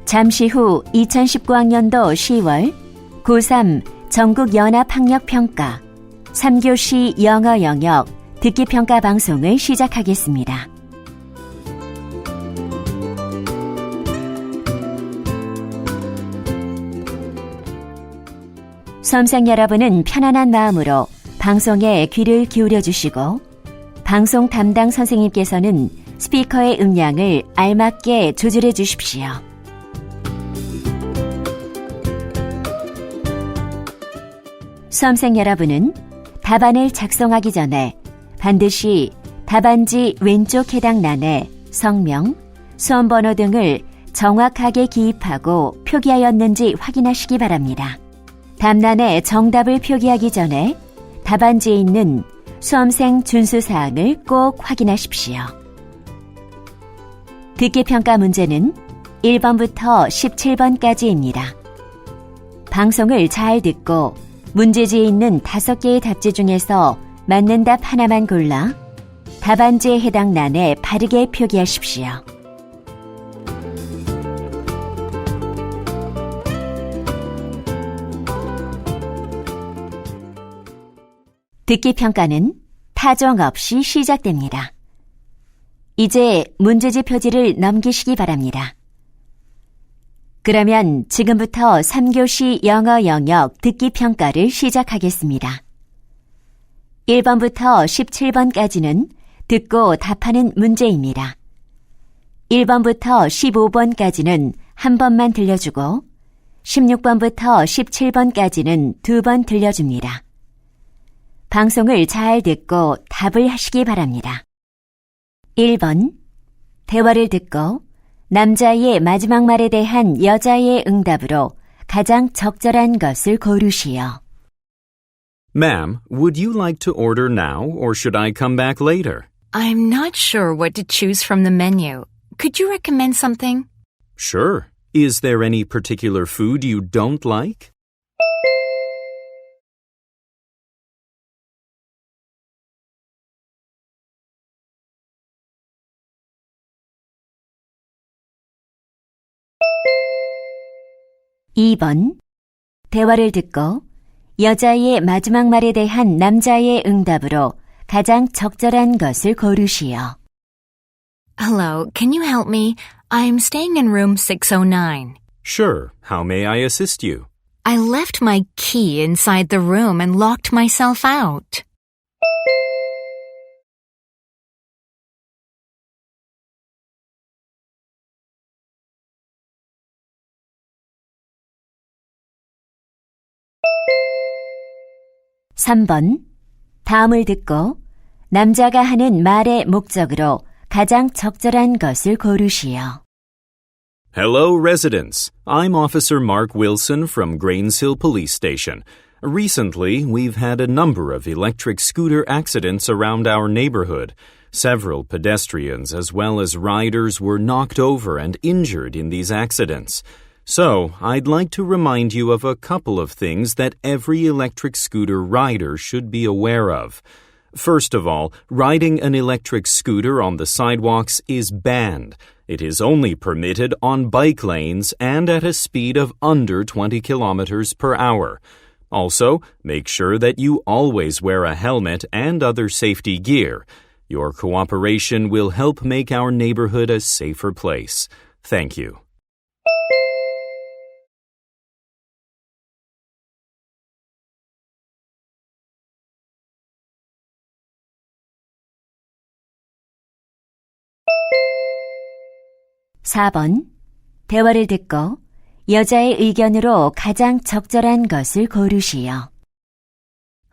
잠시 후 2019학년도 10월 고3 전국연합학력평가 3교시 영어 영역 듣기평가 방송을 시작하겠습니다. 수험생 여러분은 편안한 마음으로 방송에 귀를 기울여 주시고 방송 담당 선생님께서는 스피커의 음량을 알맞게 조절해 주십시오. 수험생 여러분은 답안을 작성하기 전에 반드시 답안지 왼쪽 해당 란에 성명, 수험번호 등을 정확하게 기입하고 표기하였는지 확인하시기 바랍니다. 답란에 정답을 표기하기 전에 답안지에 있는 수험생 준수사항을 꼭 확인하십시오. 듣기평가 문제는 1번부터 17번까지입니다. 방송을 잘 듣고 문제지에 있는 5개의 답지 중에서 맞는 답 하나만 골라 답안지에 해당 란에 바르게 표기하십시오. 듣기평가는 타종 없이 시작됩니다. 이제 문제지 표지를 넘기시기 바랍니다. 그러면 지금부터 3교시 영어 영역 듣기평가를 시작하겠습니다. 1번부터 17번까지는 듣고 답하는 문제입니다. 1번부터 15번까지는 한 번만 들려주고 16번부터 17번까지는 2번 들려줍니다. 방송을 잘 듣고 답을 하시기 바랍니다. 1번, 대화를 듣고 남자의 마지막 말에 대한 여자의 응답으로 가장 적절한 것을 고르시오. Ma'am, would you like to order now or should I come back later? I'm not sure what to choose from the menu. Could you recommend something? Sure. Is there any particular food you don't like? (2번) 대화를 듣고 여자의 마지막 말에 대한 남자의 응답으로 가장 적절한 것을 고르시오. Hello, can you help me? I'm staying in room 609. Sure. How may I assist you? I left my key inside the room and locked myself out. (3번) 다음을 듣고 남자가 하는 말의 목적으로 가장 적절한 것을 고르시오. Hello, residents. I'm Officer Mark Wilson from Grainshill Police Station. Recently, we've had a number of electric scooter accidents around our neighborhood. Several pedestrians as well as riders were knocked over and injured in these accidents. So, I'd like to remind you of a couple of things that every electric scooter rider should be aware of. First of all, riding an electric scooter on the sidewalks is banned. It is only permitted on bike lanes and at a speed of under 20 kilometers per hour. Also, make sure that you always wear a helmet and other safety gear. Your cooperation will help make our neighborhood a safer place. Thank you. (4번) 대화를 듣고 여자의 의견으로 가장 적절한 것을 고르시오.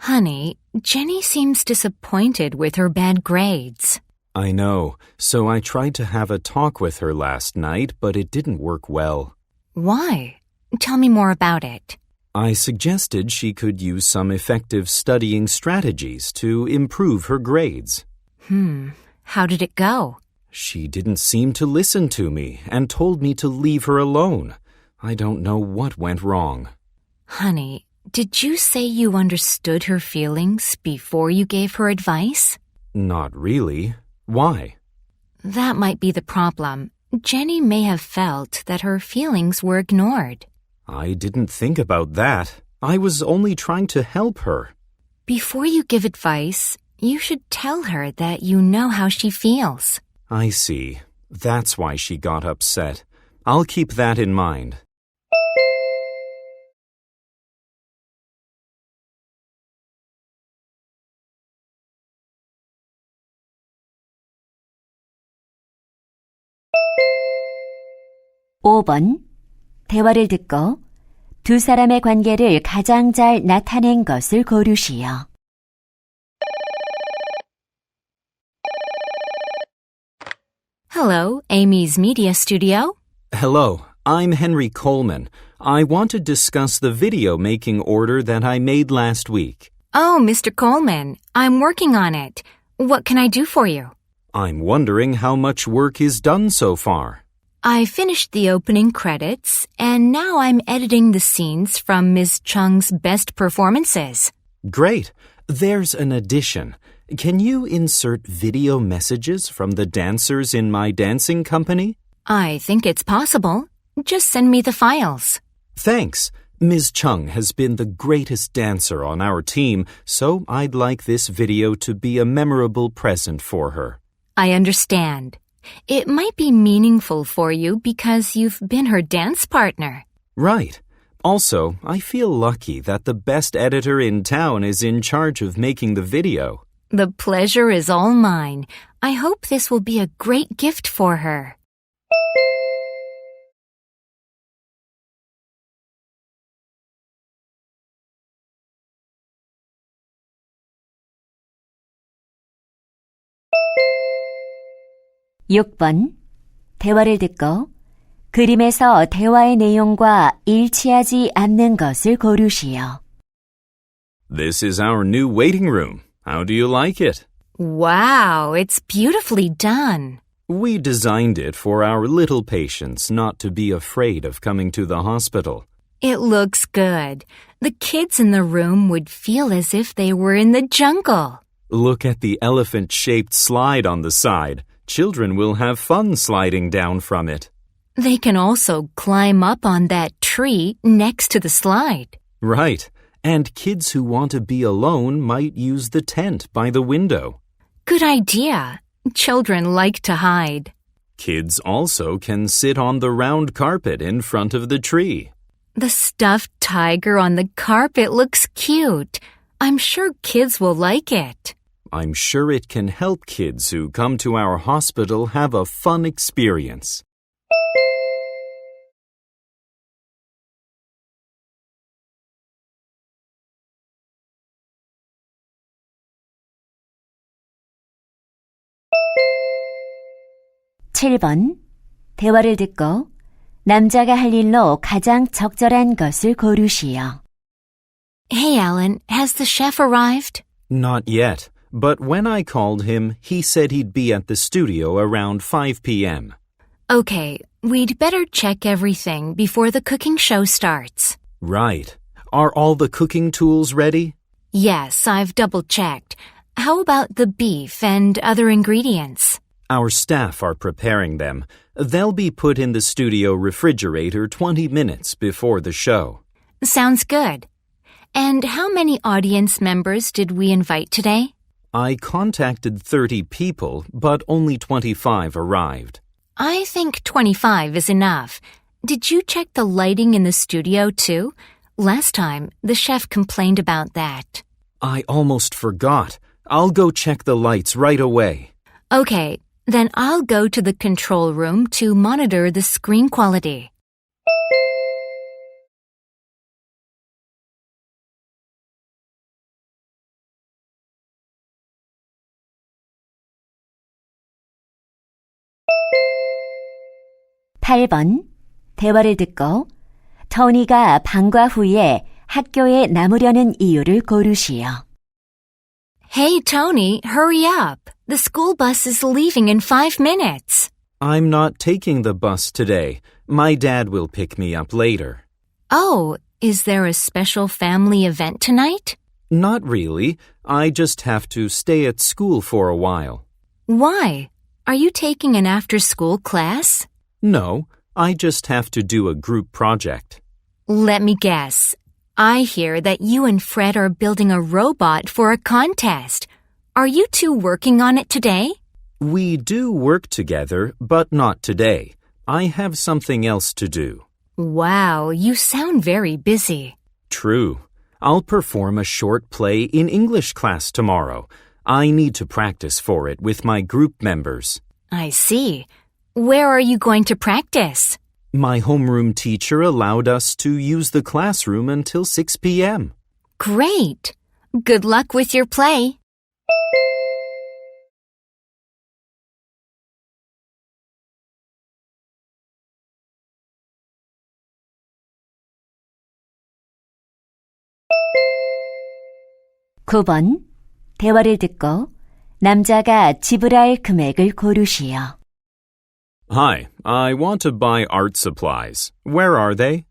Honey, Jenny seems disappointed with her bad grades. I know, so I tried to have a talk with her last night, but it didn't work well. Why? Tell me more about it. I suggested she could use some effective studying strategies to improve her grades. How did it go? She didn't seem to listen to me and told me to leave her alone. I don't know what went wrong. Honey, did you say you understood her feelings before you gave her advice? Not really. Why? That might be the problem. Jenny may have felt that her feelings were ignored. I didn't think about that. I was only trying to help her. Before you give advice, you should tell her that you know how she feels. I see. That's why she got upset. I'll keep that in mind. (5번) 대화를 듣고 두 사람의 관계를 가장 잘 나타낸 것을 고르시오. Hello, Amy's Media Studio. Hello, I'm Henry Coleman. I want to discuss the video making order that I made last week. Oh, Mr. Coleman, I'm working on it. What can I do for you? I'm wondering how much work is done so far. I finished the opening credits, and now I'm editing the scenes from Ms. Chung's best performances. Great. There's an addition. Can you insert video messages from the dancers in my dancing company? I think it's possible. Just send me the files. Thanks. Ms. Chung has been the greatest dancer on our team, so I'd like this video to be a memorable present for her. I understand. It might be meaningful for you because you've been her dance partner. Right. Also, I feel lucky that the best editor in town is in charge of making the video. The pleasure is all mine. I hope this will be a great gift for her. (6번) 대화를 듣고 그림에서 대화의 내용과 일치하지 않는 것을 고르시오. This is our new waiting room. How do you like it? Wow, it's beautifully done. We designed it for our little patients not to be afraid of coming to the hospital. It looks good. The kids in the room would feel as if they were in the jungle. Look at the elephant-shaped slide on the side. Children will have fun sliding down from it. They can also climb up on that tree next to the slide. Right. And kids who want to be alone might use the tent by the window. Good idea. Children like to hide. Kids also can sit on the round carpet in front of the tree. The stuffed tiger on the carpet looks cute. I'm sure kids will like it. I'm sure it can help kids who come to our hospital have a fun experience. (7번) 대화를 듣고 남자가 할 일로 가장 적절한 것을 고르시오. Hey, Alan, has the chef arrived? Not yet, but when I called him, he said he'd be at the studio around 5 p.m. Okay, we'd better check everything before the cooking show starts. Right. Are all the cooking tools ready? Yes, I've double-checked. How about the beef and other ingredients? Our staff are preparing them. They'll be put in the studio refrigerator 20 minutes before the show. Sounds good. And how many audience members did we invite today? I contacted 30 people, but only 25 arrived. I think 25 is enough. Did you check the lighting in the studio too? Last time, the chef complained about that. I almost forgot. I'll go check the lights right away. Okay, then I'll go to the control room to monitor the screen quality. (8번) 대화를 듣고 토니가 방과 후에 학교에 남으려는 이유를 고르시오. Hey, Tony, hurry up. The school bus is leaving in 5 minutes. I'm not taking the bus today. My dad will pick me up later. Oh, is there a special family event tonight? Not really. I just have to stay at school for a while. Why? Are you taking an after-school class? No, I just have to do a group project. Let me guess. I hear that you and Fred are building a robot for a contest. Are you two working on it today? We do work together, but not today. I have something else to do. Wow, you sound very busy. True. I'll perform a short play in English class tomorrow. I need to practice for it with my group members. I see. Where are you going to practice? My homeroom teacher allowed us to use the classroom until 6 p.m. Great. Good luck with your play. (9번) 대화를 듣고 남자가 지불할 금액을 고르시오. Hi, I want to buy art supplies. Where are they?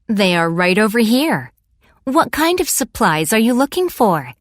They are right over here. What kind of supplies are you looking for?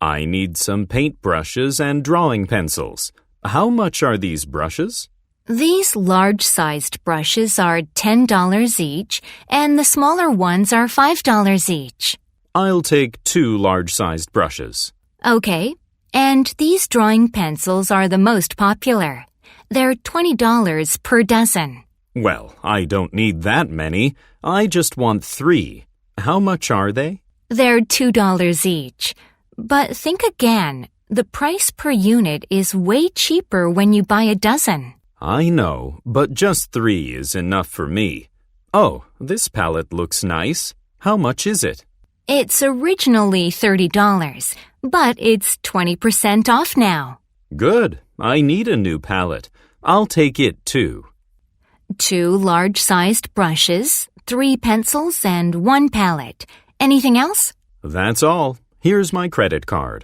I need some paintbrushes and drawing pencils. How much are these brushes? These large-sized brushes are $10 each, and the smaller ones are $5 each. I'll take 2 large-sized brushes. Okay, and these drawing pencils are the most popular. They're $20 per dozen. Well, I don't need that many. I just want 3. How much are they? They're $2 each. But think again. The price per unit is way cheaper when you buy a dozen. I know, but just 3 is enough for me. Oh, this palette looks nice. How much is it? It's originally $30, but it's 20% off now. Good. I need a new palette. I'll take it too. 2 large-sized brushes, 3 pencils, and 1 palette. Anything else? That's all. Here's my credit card.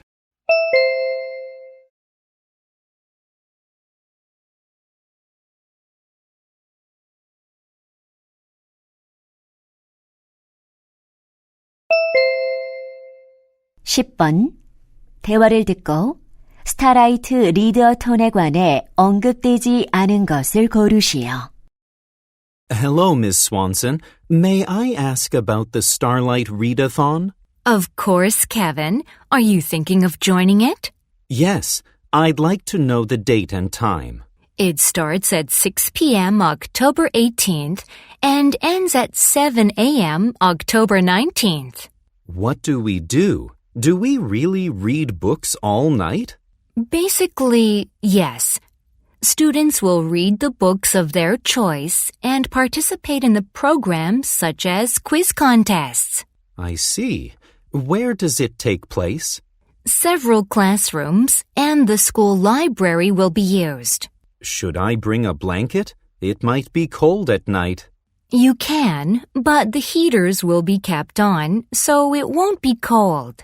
(10번) 대화를 듣고 스타라이트 리더 톤에 관해 언급되지 않은 것을 고르시오. Hello, Miss Swanson. May I ask about the Starlight Readathon? Of course, Kevin. Are you thinking of joining it? Yes, I'd like to know the date and time. It starts at 6 p.m. October 18th and ends at 7 a.m. October 19th. What do we do? Do we really read books all night? Basically, yes. Students will read the books of their choice and participate in the programs such as quiz contests. I see. Where does it take place? Several classrooms and the school library will be used. Should I bring a blanket? It might be cold at night. You can, but the heaters will be kept on, so it won't be cold.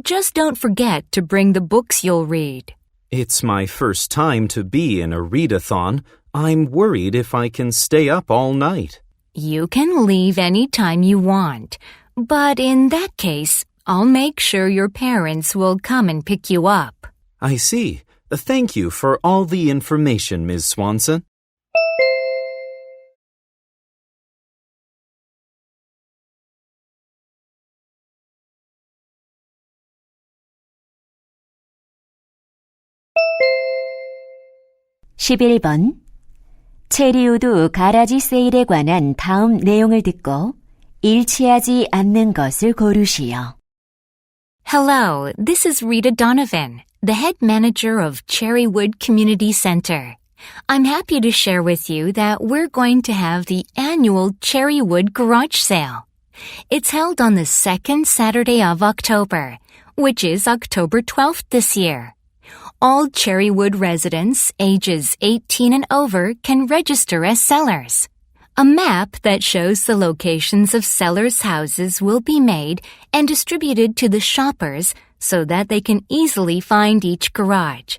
Just don't forget to bring the books you'll read. It's my first time to be in a readathon. I'm worried if I can stay up all night. You can leave any time you want, but in that case, I'll make sure your parents will come and pick you up. I see. Thank you for all the information, Ms. Swanson. (11번) 체리우드 가라지 세일에 관한 다음 내용을 듣고 일치하지 않는 것을 고르시오. Hello, this is Rita Donovan, the head manager of Cherrywood Community Center. I'm happy to share with you that we're going to have the annual Cherrywood Garage Sale. It's held on the second Saturday of October, which is October 12th this year. All Cherrywood residents ages 18 and over can register as sellers. A map that shows the locations of sellers' houses will be made and distributed to the shoppers so that they can easily find each garage.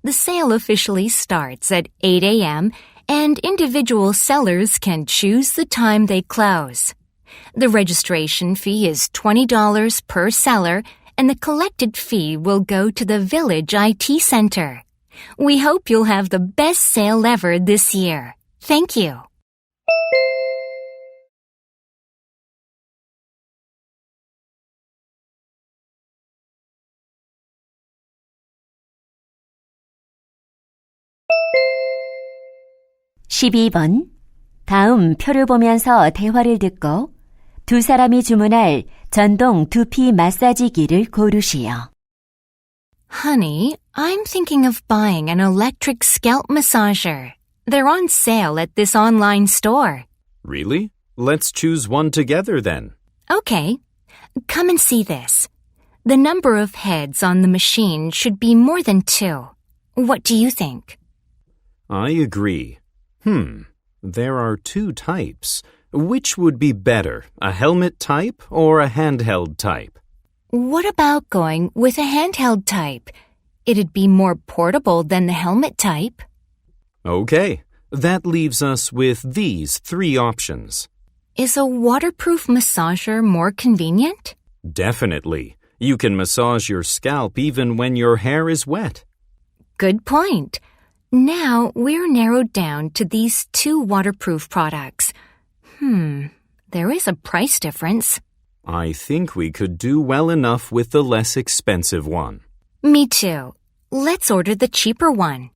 The sale officially starts at 8 a.m. and individual sellers can choose the time they close. The registration fee is $20 per seller, and the collected fee will go to the Village IT Center. We hope you'll have the best sale ever this year. Thank you. 12번. 다음 표를 보면서 대화를 듣고 두 사람이 주문할 전동 두피 마사지기를 고르시오. Honey, I'm thinking of buying an electric scalp massager. They're on sale at this online store. Really? Let's choose one together then. Okay, come and see this. The number of heads on the machine should be more than 2. What do you think? I agree. There are 2 types. Which would be better, a helmet type or a handheld type? What about going with a handheld type? It'd be more portable than the helmet type. Okay, that leaves us with these 3 options. Is a waterproof massager more convenient? Definitely. You can massage your scalp even when your hair is wet. Good point. Now we're narrowed down to these 2 waterproof products. There is a price difference. I think we could do well enough with the less expensive one. Me too. Let's order the cheaper one.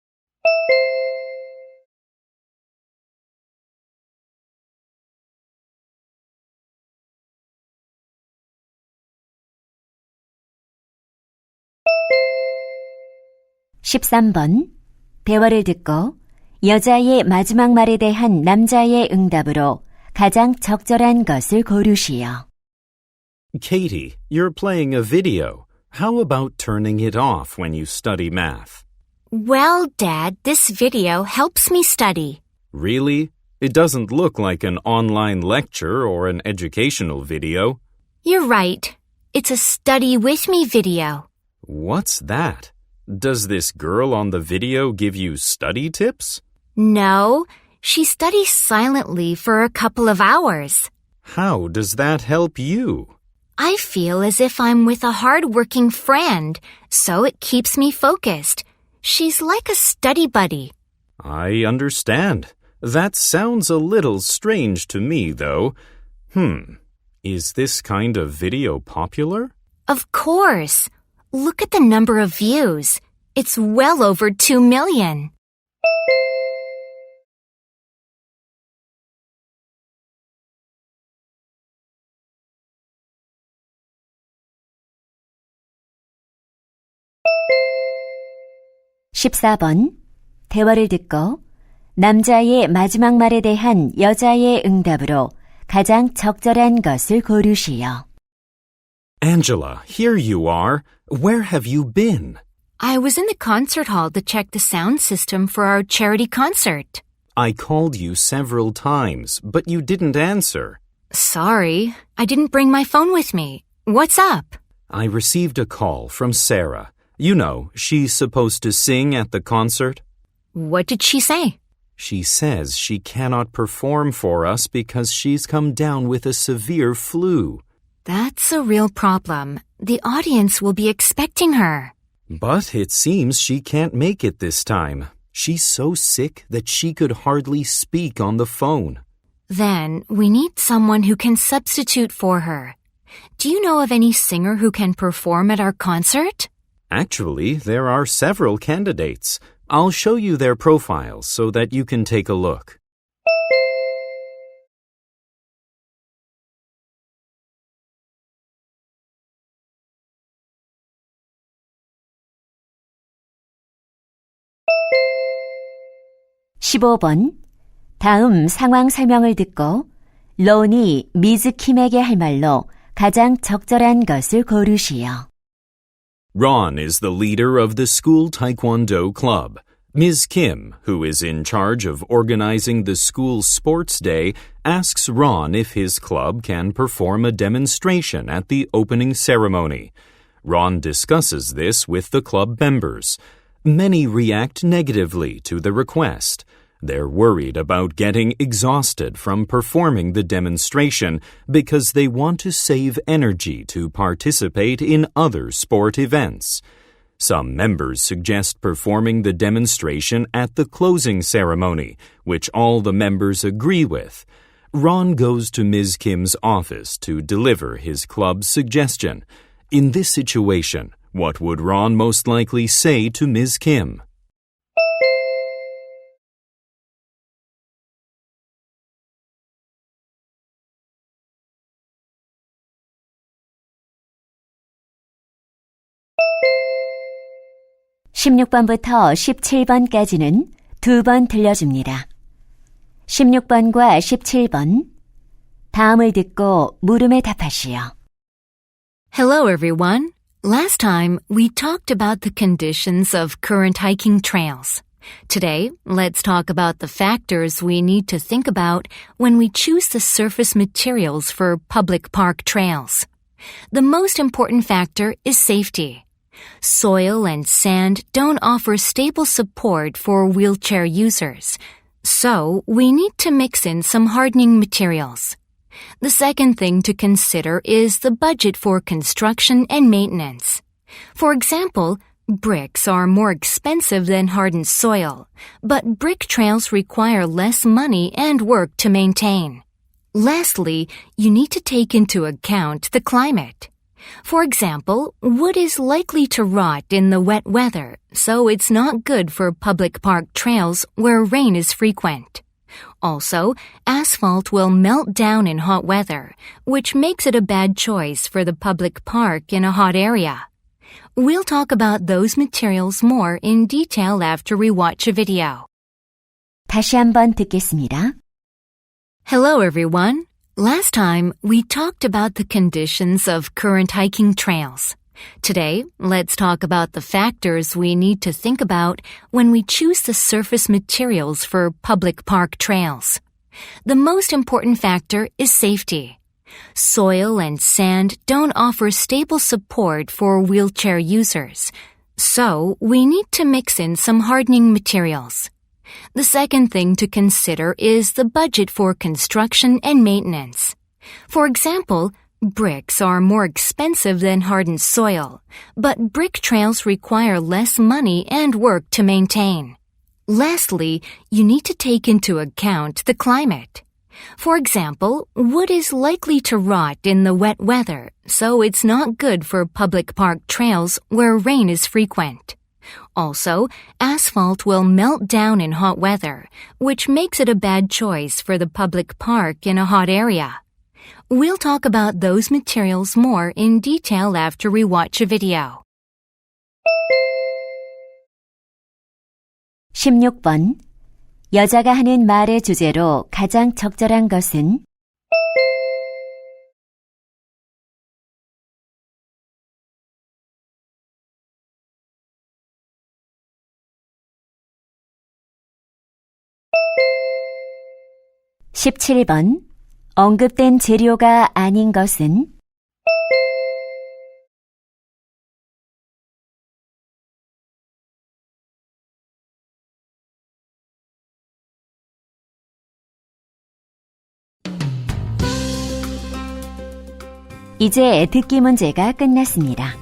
(13번) 대화를 듣고 여자의 마지막 말에 대한 남자의 응답으로 가장 적절한 것을 고르시오. Katie, you're playing a video. How about turning it off when you study math? Well, Dad, this video helps me study. Really? It doesn't look like an online lecture or an educational video. You're right. It's a study with me video. What's that? Does this girl on the video give you study tips? No, she studies silently for a couple of hours. How does that help you? I feel as if I'm with a hard-working friend, so it keeps me focused. She's like a study buddy. I understand. That sounds a little strange to me, though. Is this kind of video popular? Of course. Look at the number of views. It's well over 2 million. (14번) 대화를 듣고 남자의 마지막 말에 대한 여자의 응답으로 가장 적절한 것을 고르시오. Angela, here you are. Where have you been? I was in the concert hall to check the sound system for our charity concert. I called you several times, but you didn't answer. Sorry, I didn't bring my phone with me. What's up? I received a call from Sarah. You know, she's supposed to sing at the concert. What did she say? She says she cannot perform for us because she's come down with a severe flu. That's a real problem. The audience will be expecting her. But it seems she can't make it this time. She's so sick that she could hardly speak on the phone. Then we need someone who can substitute for her. Do you know of any singer who can perform at our concert? Actually, there are several candidates. I'll show you their profiles so that you can take a look. (15번) 다음 상황 설명을 듣고 론이 미즈 킴에게 할 말로 가장 적절한 것을 고르시오. Ron is the leader of the school taekwondo club. Ms. Kim, who is in charge of organizing the school sports day, asks Ron if his club can perform a demonstration at the opening ceremony. Ron discusses this with the club members. Many react negatively to the request. They're worried about getting exhausted from performing the demonstration because they want to save energy to participate in other sport events. Some members suggest performing the demonstration at the closing ceremony, which all the members agree with. Ron goes to Ms. Kim's office to deliver his club's suggestion. In this situation, what would Ron most likely say to Ms. Kim? 16번부터 17번까지는 2번 들려줍니다. 16번과 17번, 다음을 듣고 물음에 답하시오. Hello, everyone. Last time, we talked about the conditions of current hiking trails. Today, let's talk about the factors we need to think about when we choose the surface materials for public park trails. The most important factor is safety. Soil and sand don't offer stable support for wheelchair users, so we need to mix in some hardening materials. The second thing to consider is the budget for construction and maintenance. For example, bricks are more expensive than hardened soil, but brick trails require less money and work to maintain. Lastly, you need to take into account the climate. For example, wood is likely to rot in the wet weather, so it's not good for public park trails where rain is frequent. Also, asphalt will melt down in hot weather, which makes it a bad choice for the public park in a hot area. We'll talk about those materials more in detail after we watch a video. 다시 한번 듣겠습니다. Hello, everyone. Last time, we talked about the conditions of current hiking trails. Today, let's talk about the factors we need to think about when we choose the surface materials for public park trails. The most important factor is safety. Soil and sand don't offer stable support for wheelchair users, so we need to mix in some hardening materials. The second thing to consider is the budget for construction and maintenance. For example, bricks are more expensive than hardened soil, but brick trails require less money and work to maintain. Lastly, you need to take into account the climate. For example, wood is likely to rot in the wet weather, so it's not good for public park trails where rain is frequent. Also, asphalt will melt down in hot weather, which makes it a bad choice for the public park in a hot area. We'll talk about those materials more in detail after we watch a video. 16번, 여자가 하는 말의 주제로 가장 적절한 것은? 17번, 언급된 재료가 아닌 것은? '이제 듣기 문제가 끝났습니다.